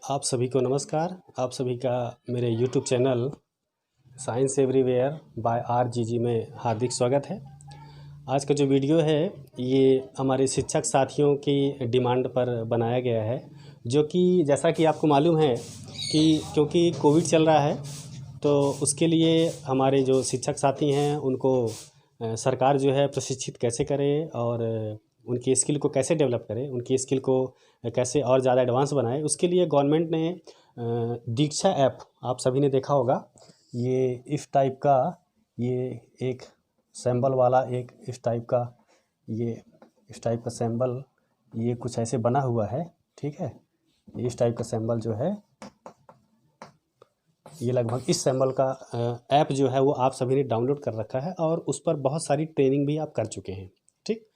आप सभी को नमस्कार। आप सभी का मेरे YouTube channel science everywhere by RGG में हार्दिक स्वागत है। आज का जो वीडियो है ये हमारे शिक्षक साथियों की डिमांड पर बनाया गया है, जो कि जैसा कि आपको मालूम है कि क्योंकि कोविड चल रहा है तो उसके लिए हमारे जो शिक्षक साथी हैं उनको सरकार जो है प्रशिक्षित कैसे करे और उनकी स्किल को कैसे डेवलप करे, उनकी स्किल को कैसे और ज़्यादा एडवांस बनाए, उसके लिए गवर्नमेंट ने दीक्षा ऐप, आप सभी ने देखा होगा, ये इस टाइप का, ये एक सैम्बल वाला एक इस टाइप का सैम्बल, ये कुछ ऐसे बना हुआ है। ठीक है, इस टाइप का सैम्बल जो है ये लगभग इस सैम्बल का ऐप जो है वो आप सभी ने डाउनलोड कर रखा है और उस पर बहुत सारी ट्रेनिंग भी आप कर चुके हैं। ठीक,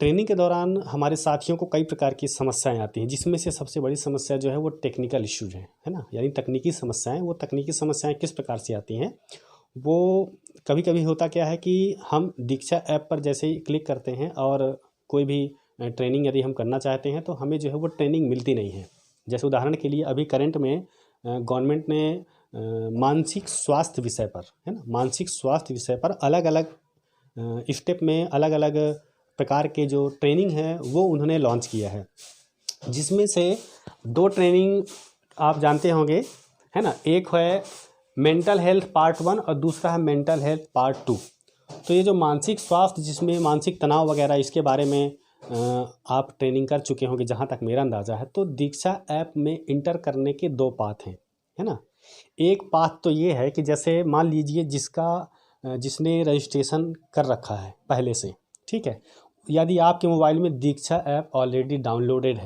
ट्रेनिंग के दौरान हमारे साथियों को कई प्रकार की समस्याएं आती हैं, जिसमें से सबसे बड़ी समस्या जो है वो टेक्निकल इश्यूज है ना, यानी तकनीकी समस्याएं। वो तकनीकी समस्याएं किस प्रकार से आती हैं, वो कभी कभी होता क्या है कि हम दीक्षा ऐप पर जैसे ही क्लिक करते हैं और कोई भी ट्रेनिंग यदि हम करना चाहते हैं तो हमें जो है वो ट्रेनिंग मिलती नहीं है। जैसे उदाहरण के लिए अभी करंट में गवर्नमेंट ने मानसिक स्वास्थ्य विषय पर, है ना, मानसिक स्वास्थ्य विषय पर अलग अलग स्टेप में अलग अलग प्रकार के जो ट्रेनिंग है वो उन्होंने लॉन्च किया है, जिसमें से 2 ट्रेनिंग आप जानते होंगे, है ना। एक है मेंटल हेल्थ पार्ट 1 और दूसरा है मेंटल हेल्थ पार्ट 2। तो ये जो मानसिक स्वास्थ्य, जिसमें मानसिक तनाव वगैरह, इसके बारे में आप ट्रेनिंग कर चुके होंगे जहाँ तक मेरा अंदाज़ा है। तो दीक्षा ऐप में इंटर करने के 2 पाथ हैं, है ना। एक पाथ तो ये है कि जैसे मान लीजिए जिसने रजिस्ट्रेशन कर रखा है पहले से, ठीक है, यदि आपके मोबाइल में दीक्षा ऐप ऑलरेडी डाउनलोडेड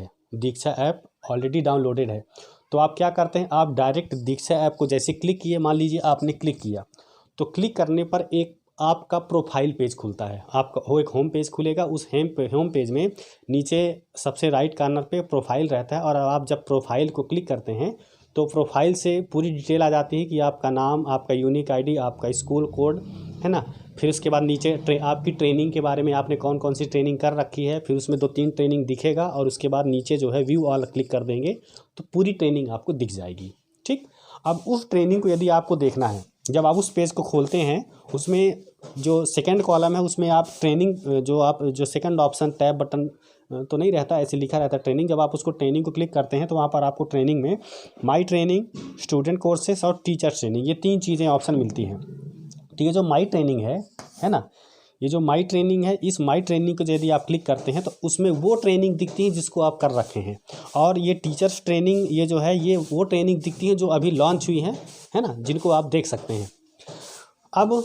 है, तो आप क्या करते हैं, आप डायरेक्ट दीक्षा ऐप को जैसे क्लिक किए, मान लीजिए आपने क्लिक किया, तो क्लिक करने पर एक आपका प्रोफाइल पेज खुलता है, आपका वो एक होम पेज खुलेगा। उस होम पेज में नीचे सबसे राइट कॉर्नर पे प्रोफाइल रहता है और आप जब प्रोफाइल को क्लिक करते हैं तो प्रोफाइल से पूरी डिटेल आ जाती है कि आपका नाम, आपका यूनिक आईडी, आपका स्कूल कोड, है ना। फिर उसके बाद नीचे आपकी ट्रेनिंग के बारे में, आपने कौन कौन सी ट्रेनिंग कर रखी है, फिर उसमें 2-3 ट्रेनिंग दिखेगा और उसके बाद नीचे जो है व्यू ऑल क्लिक कर देंगे तो पूरी ट्रेनिंग आपको दिख जाएगी। ठीक, अब उस ट्रेनिंग को यदि आपको देखना है, जब आप उस पेज को खोलते हैं, उसमें जो सेकंड कॉलम है उसमें आप ट्रेनिंग, जो सेकंड ऑप्शन टैब बटन तो नहीं रहता, ऐसे लिखा रहता है ट्रेनिंग। जब आप उसको ट्रेनिंग को क्लिक करते हैं तो वहाँ पर आपको ट्रेनिंग में माई ट्रेनिंग, स्टूडेंट कोर्सेस और टीचर ट्रेनिंग, ये 3 चीज़ें ऑप्शन मिलती हैं। तो ये जो माई ट्रेनिंग है ना, ये जो माई ट्रेनिंग है, इस माई ट्रेनिंग को यदि आप क्लिक करते हैं तो उसमें वो ट्रेनिंग दिखती है जिसको आप कर रखे हैं, और ये टीचर्स ट्रेनिंग, ये जो है ये वो ट्रेनिंग दिखती है जो अभी लॉन्च हुई है ना, जिनको आप देख सकते हैं। अब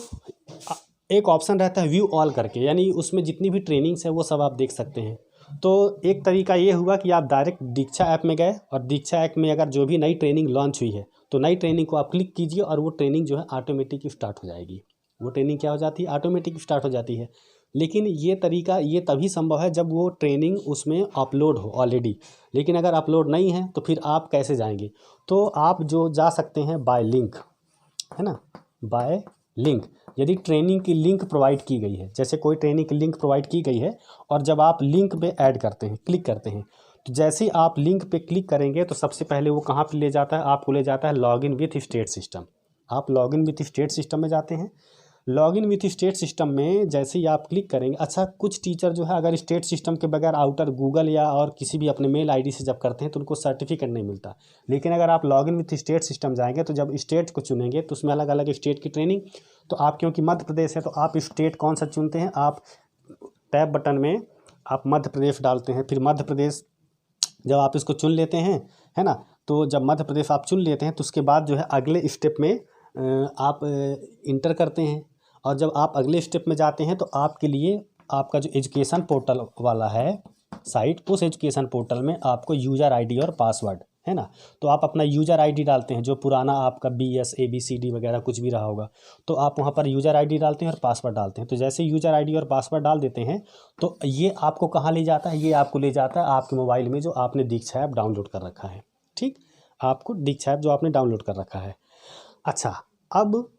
एक ऑप्शन रहता है व्यू ऑल करके, यानी उसमें जितनी भी ट्रेनिंग्स है वो सब आप देख सकते हैं। तो एक तरीका ये हुआ कि आप डायरेक्ट दीक्षा ऐप में गए और दीक्षा ऐप में अगर जो भी नई ट्रेनिंग लॉन्च हुई है तो नई ट्रेनिंग को आप क्लिक कीजिए और वो ट्रेनिंग जो है ऑटोमेटिक स्टार्ट हो जाएगी। वो ट्रेनिंग क्या हो जाती है, ऑटोमेटिक स्टार्ट हो जाती है। लेकिन ये तरीका ये तभी संभव है जब वो ट्रेनिंग उसमें अपलोड हो ऑलरेडी। लेकिन अगर अपलोड नहीं है तो फिर आप कैसे जाएंगे, तो आप जो जा सकते हैं बाय लिंक, है ना, बाय लिंक। यदि ट्रेनिंग की लिंक प्रोवाइड की गई है, जैसे कोई ट्रेनिंग की लिंक प्रोवाइड की गई है और जब आप लिंक पे ऐड करते हैं, क्लिक करते हैं, तो जैसे ही आप लिंक पे क्लिक करेंगे तो सबसे पहले वो कहाँ पे ले जाता है, आपको ले जाता है लॉगिन विथ स्टेट सिस्टम। आप लॉगिन विथ स्टेट सिस्टम में जाते हैं। लॉगिन विथ स्टेट सिस्टम में जैसे ही आप क्लिक करेंगे, अच्छा, कुछ टीचर जो है अगर स्टेट सिस्टम के बगैर आउटर गूगल या और किसी भी अपने मेल आईडी से जब करते हैं तो उनको सर्टिफिकेट नहीं मिलता। लेकिन अगर आप लॉगिन विथ स्टेट सिस्टम जाएंगे तो जब स्टेट को चुनेंगे तो उसमें अलग अलग स्टेट की ट्रेनिंग, तो आप क्योंकि मध्य प्रदेश है तो आप स्टेट कौन सा चुनते हैं, आप टैब बटन में आप मध्य प्रदेश डालते हैं। फिर मध्य प्रदेश जब आप इसको चुन लेते हैं, है ना, तो जब मध्य प्रदेश आप चुन लेते हैं तो उसके बाद जो है अगले स्टेप में आप इंटर करते हैं। और जब आप अगले स्टेप में जाते हैं तो आपके लिए आपका जो एजुकेशन पोर्टल वाला है साइट, उस एजुकेशन पोर्टल में आपको यूज़र आईडी और पासवर्ड, है ना, तो आप अपना यूज़र आईडी डालते हैं, जो पुराना आपका BS ABCD वगैरह कुछ भी रहा होगा, तो आप वहाँ पर यूज़र आईडी डालते हैं और पासवर्ड डालते हैं। तो जैसे यूज़र आईडी और पासवर्ड डाल देते हैं तो ये आपको कहाँ ले जाता है, ये आपको ले जाता है आपके मोबाइल में जो आपने दीक्षा ऐप डाउनलोड कर रखा है। ठीक, आपको दीक्षा ऐप जो आपने डाउनलोड कर रखा है। अच्छा, अब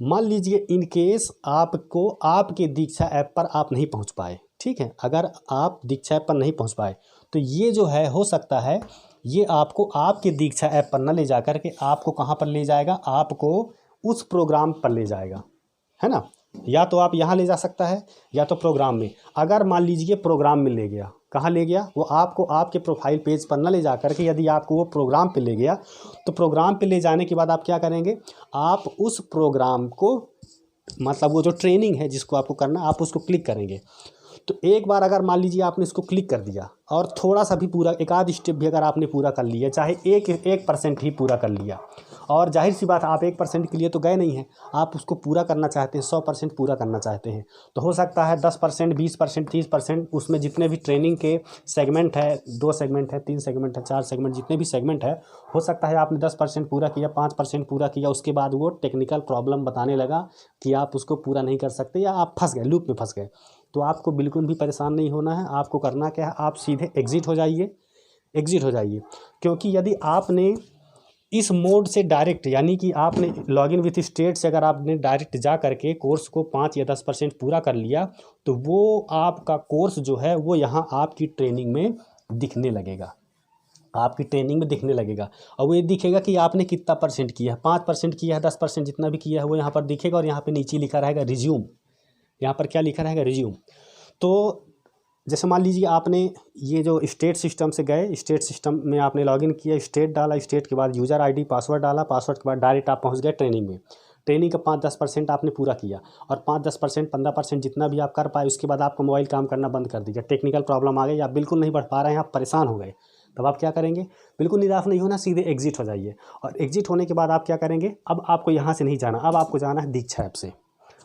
मान लीजिए इन केस आपको आपके दीक्षा ऐप पर आप नहीं पहुंच पाए, ठीक है, अगर आप दीक्षा ऐप पर नहीं पहुंच पाए तो ये जो है हो सकता है ये आपको आपके दीक्षा ऐप पर न ले जा कर के आपको कहाँ पर ले जाएगा, आपको उस प्रोग्राम पर ले जाएगा, है ना। या तो आप यहाँ ले जा सकता है या तो प्रोग्राम में। अगर मान लीजिए प्रोग्राम में ले गया, कहाँ ले गया, वो आपको आपके प्रोफाइल पेज पर न ले जा करके यदि आपको वो प्रोग्राम पे ले गया, तो प्रोग्राम पे ले जाने के बाद आप क्या करेंगे, आप उस प्रोग्राम को मतलब वो जो ट्रेनिंग है जिसको आपको करना, आप उसको क्लिक करेंगे। तो एक बार अगर मान लीजिए आपने इसको क्लिक कर दिया और थोड़ा सा भी पूरा, एक आध स्टेप भी अगर आपने पूरा कर लिया, चाहे 1% ही पूरा कर लिया, और जाहिर सी बात आप 1% के लिए तो गए नहीं हैं, आप उसको पूरा करना चाहते हैं, 100% पूरा करना चाहते हैं, तो हो सकता है 10%, 20%, 30%, उसमें जितने भी ट्रेनिंग के सेगमेंट है, 2 सेगमेंट है, 3 सेगमेंट है, 4 सेगमेंट, जितने भी सेगमेंट है, हो सकता है आपने 10% पूरा किया, 5% पूरा किया, उसके बाद वो टेक्निकल प्रॉब्लम बताने लगा कि आप उसको पूरा नहीं कर सकते या आप फंस गए, लूप में फंस गए। तो आपको बिल्कुल भी परेशान नहीं होना है। आपको करना क्या है, आप सीधे एग्ज़िट हो जाइए, एग्ज़िट हो जाइए। क्योंकि यदि आपने इस मोड से डायरेक्ट, यानी कि आपने लॉगिन विथ स्टेट से अगर आपने डायरेक्ट जा करके कोर्स को 5 या 10% पूरा कर लिया, तो वो आपका कोर्स जो है वो यहाँ आपकी ट्रेनिंग में दिखने लगेगा, आपकी ट्रेनिंग में दिखने लगेगा। और वो ये दिखेगा कि आपने कितना परसेंट किया है, 5% किया है, 10% जितना भी किया है वो यहाँ पर दिखेगा। और यहाँ पे नीचे लिखा रहेगा रिज्यूम, यहाँ पर क्या लिखा रहेगा, रिज्यूम। तो जैसे मान लीजिए आपने ये जो स्टेट सिस्टम से गए, स्टेट सिस्टम में आपने लॉगिन किया, स्टेट डाला, स्टेट के बाद यूज़र आईडी पासवर्ड डाला, पासवर्ड के बाद डायरेक्ट आप पहुंच गए ट्रेनिंग में। ट्रेनिंग का 5-10% आपने पूरा किया, और 5-10%, 15% जितना भी आप कर पाए, उसके बाद आपको मोबाइल काम करना बंद कर दीजिए, टेक्निकल प्रॉब्लम आ गई, आप बिल्कुल नहीं बढ़ पा रहे हैं, आप परेशान हो गए, तब आप क्या करेंगे, बिल्कुल निराश नहीं होना, सीधे एग्जिट हो जाइए। और एग्जिट होने के बाद आप क्या करेंगे, अब आपको यहाँ से नहीं जाना, अब आपको जाना है दीक्षा ऐप से।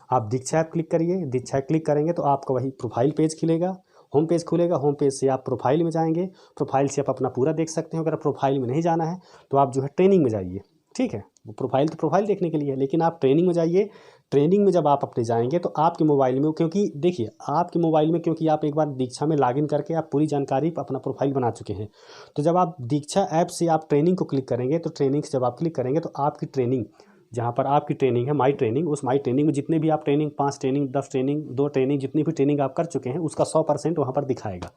आप दीक्षा ऐप क्लिक करिए, दीक्षा क्लिक करेंगे तो आपका वही प्रोफाइल पेज खुलेगा, होम पेज खुलेगा। होम पेज से आप प्रोफाइल में जाएंगे, प्रोफाइल से आप अपना पूरा देख सकते हैं। अगर प्रोफाइल में नहीं जाना है तो आप जो है ट्रेनिंग में जाइए, ठीक है। वो प्रोफाइल तो प्रोफाइल देखने के लिए है, लेकिन आप ट्रेनिंग में जाइए। ट्रेनिंग में जब आप अपने जाएंगे तो आपके मोबाइल में, क्योंकि देखिए आपके मोबाइल में, क्योंकि आप एक बार दीक्षा में लॉगिन करके आप पूरी जानकारी अपना प्रोफाइल बना चुके हैं, तो जब आप दीक्षा ऐप से आप ट्रेनिंग को क्लिक करेंगे, तो ट्रेनिंग से जब आप क्लिक करेंगे तो आपकी ट्रेनिंग, जहाँ पर आपकी ट्रेनिंग है माई ट्रेनिंग, उस माई ट्रेनिंग में जितने भी आप ट्रेनिंग, 5 ट्रेनिंग, 10 ट्रेनिंग, 2 ट्रेनिंग, जितनी भी ट्रेनिंग आप कर चुके हैं उसका 100% वहाँ पर दिखाएगा।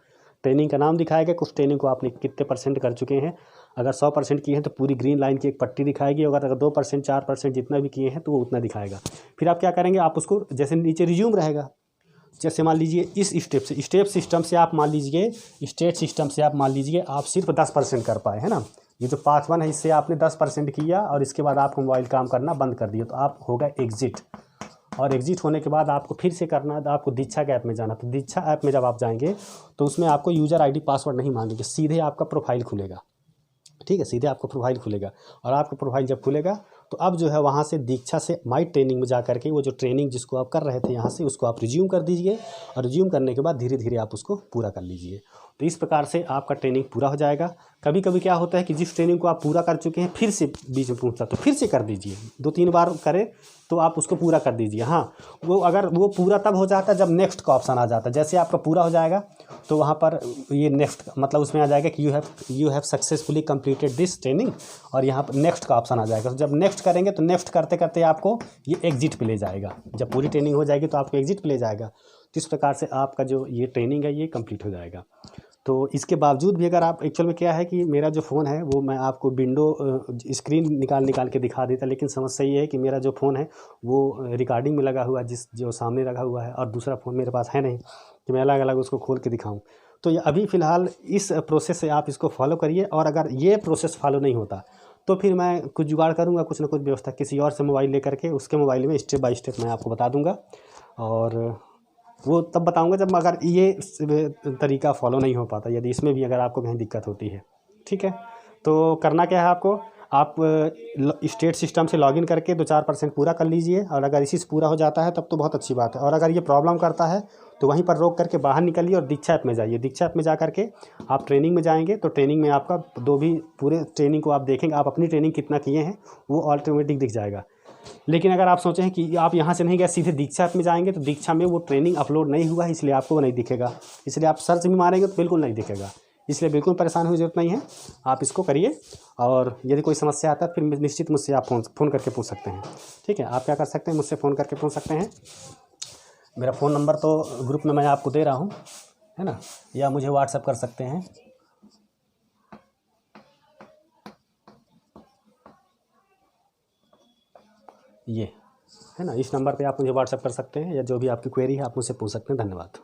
ट्रेनिंग का नाम दिखाएगा, कुछ ट्रेनिंग को आपने कितने परसेंट कर चुके हैं। अगर 100% किए हैं तो पूरी ग्रीन लाइन की एक पट्टी दिखाएगी, अगर 2%, 4% जितना भी किए हैं तो वो उतना दिखाएगा। फिर आप क्या करेंगे, आप उसको, जैसे नीचे रिज्यूम रहेगा, जैसे मान लीजिए इस स्टेप सिस्टम से आप मान लीजिए, स्टेट सिस्टम से आप मान लीजिए आप सिर्फ 10% कर पाए, है ना। ये जो पार्ट 1 है इससे आपने 10% किया और इसके बाद आपको मोबाइल काम करना बंद कर दिया, तो आप होगा एग्जिट। और एग्जिट होने के बाद आपको फिर से करना है, तो आपको दीक्षा के ऐप में जाना। तो दीक्षा ऐप में जब आप जाएंगे तो उसमें आपको यूज़र आईडी पासवर्ड नहीं मांगेंगे, सीधे आपका प्रोफाइल खुलेगा, ठीक है, सीधे आपका प्रोफाइल खुलेगा। और आपका प्रोफाइल जब खुलेगा तो अब जो है वहाँ से दीक्षा से माई ट्रेनिंग में जा करके वो जो ट्रेनिंग जिसको आप कर रहे थे यहाँ से, उसको आप रिज्यूम कर दीजिए। और रिज्यूम करने के बाद धीरे धीरे आप उसको पूरा कर लीजिए। तो इस प्रकार से आपका ट्रेनिंग पूरा हो जाएगा। कभी कभी क्या होता है कि जिस ट्रेनिंग को आप पूरा कर चुके हैं फिर से बीच में पूछता, तो फिर से कर दीजिए, 2-3 बार करें तो आप उसको पूरा कर दीजिए। हाँ, वो अगर वो पूरा तब हो जाता है जब नेक्स्ट का ऑप्शन आ जाता है। जैसे आपका पूरा हो जाएगा तो वहाँ पर ये नेक्स्ट, मतलब उसमें आ जाएगा कि you have successfully completed this training, और यहाँ पर नेक्स्ट का ऑप्शन आ जाएगा। तो जब नेक्स्ट करेंगे तो नेक्स्ट करते करते आपको ये एग्जिट पे ले जाएगा। जब पूरी ट्रेनिंग हो जाएगी तो आपको एग्जिट पे ले जाएगा। तो इस प्रकार से आपका जो ये ट्रेनिंग है ये कंप्लीट हो जाएगा। तो इसके बावजूद भी अगर आप, एक्चुअल में क्या है कि मेरा जो फ़ोन है वो मैं आपको विंडो स्क्रीन निकाल के दिखा देता, लेकिन समस्या ये है कि मेरा जो फ़ोन है वो रिकॉर्डिंग में लगा हुआ है, जो सामने लगा हुआ है, और दूसरा फ़ोन मेरे पास है नहीं कि मैं अलग अलग उसको खोल के दिखाऊं। तो ये अभी फ़िलहाल इस प्रोसेस से आप इसको फॉलो करिए। और अगर ये प्रोसेस फॉलो नहीं होता तो फिर मैं कुछ जुगाड़ करूँगा, कुछ ना कुछ व्यवस्था किसी और से मोबाइल ले करके, उसके मोबाइल में स्टेप बाय स्टेप मैं आपको बता दूँगा। और वो तब बताऊंगा जब अगर ये तरीका फॉलो नहीं हो पाता, यदि इसमें भी अगर आपको कहीं दिक्कत होती है, ठीक है। तो करना क्या है आपको, आप स्टेट सिस्टम से लॉगिन करके 2-4% पूरा कर लीजिए। और अगर इसी से पूरा हो जाता है तब तो बहुत अच्छी बात है। और अगर ये प्रॉब्लम करता है तो वहीं पर रोक करके बाहर निकलिए और दीक्षा ऐप में जाइए। दीक्षा ऐप में जा करके आप ट्रेनिंग में जाएंगे तो ट्रेनिंग में आपका भी पूरे ट्रेनिंग को आप देखेंगे, आप अपनी ट्रेनिंग कितना किए हैं वो ऑटोमेटिक दिख जाएगा। लेकिन अगर आप सोचें कि आप यहाँ से नहीं गए सीधे दीक्षा ऐप में जाएंगे तो दीक्षा में वो ट्रेनिंग अपलोड नहीं हुआ है, इसलिए आपको वो नहीं दिखेगा। इसलिए आप सर्च भी मारेंगे तो बिल्कुल नहीं दिखेगा। इसलिए बिल्कुल परेशान होने की ज़रूरत नहीं है, आप इसको करिए। और यदि कोई समस्या आता है फिर निश्चित मुझसे आप फ़ोन करके पूछ सकते हैं, ठीक है। आप क्या कर सकते हैं, मुझसे फ़ोन करके पूछ सकते हैं। मेरा फ़ोन नंबर तो ग्रुप में मैं आपको दे रहा हूँ, है ना, या मुझे व्हाट्सएप कर सकते हैं। ये है ना, इस नंबर पे आप मुझे व्हाट्सअप कर सकते हैं, या जो भी आपकी क्वेरी है आप मुझसे पूछ सकते हैं। धन्यवाद।